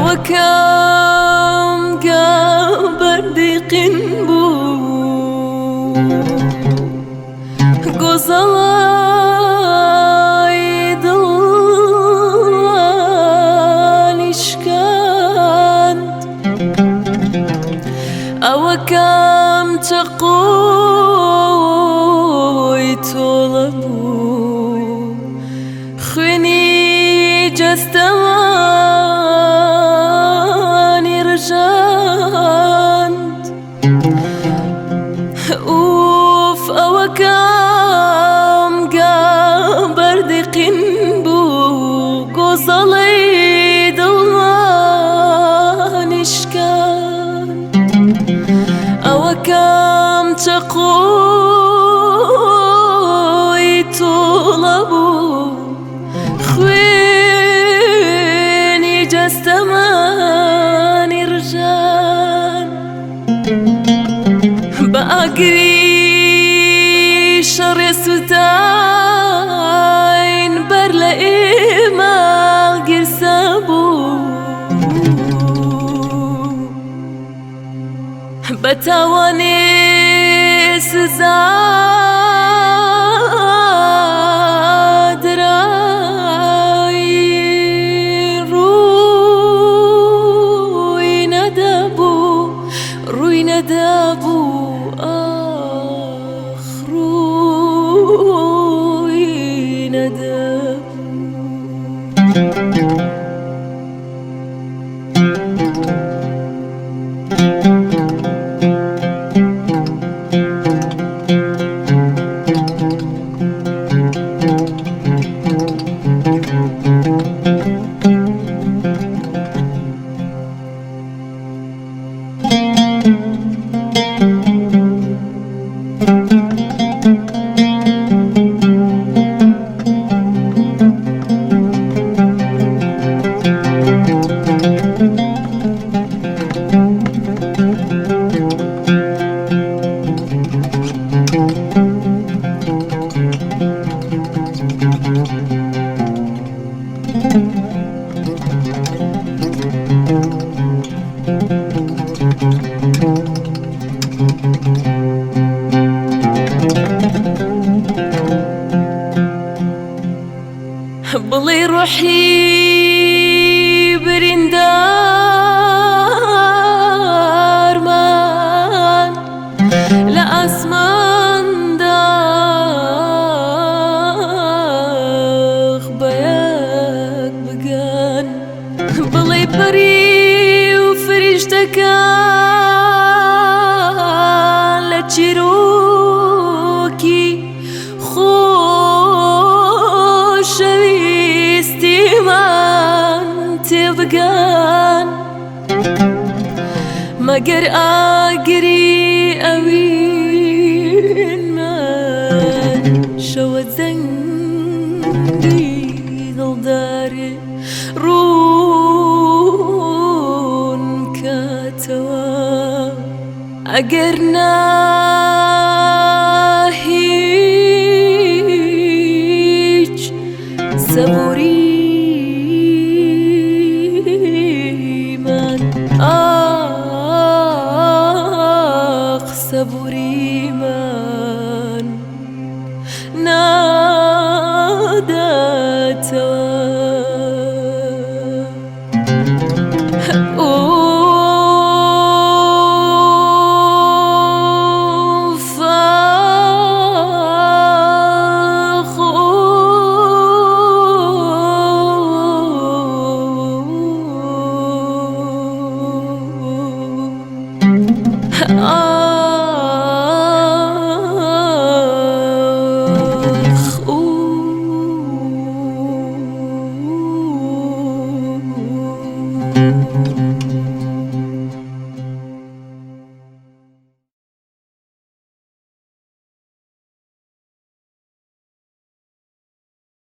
وكم كبردق بو قصلاي ضلال إشكاند أو كم تقوي طلبو خني جستواني رجاند اوف أو كم كبردق بو قصلي ضلال إشكاند أو كم تقوي طلبو خويني جستماني رجال بأقري شر ستاين برلئي ما قرسابو بتواني سزاد راي روي ندابو آخ روي ندابو بلي روحي برندار مان لا أسمان داغ بياك بقان بلي بري وفرشتكان لتشيروكي تبقان مگر آگری اوین من شود زنگی دلداری ڕوون کاتەوە ئەگەر هیچ سەبووریمان ئاخ سەبووریمان ناداتەوە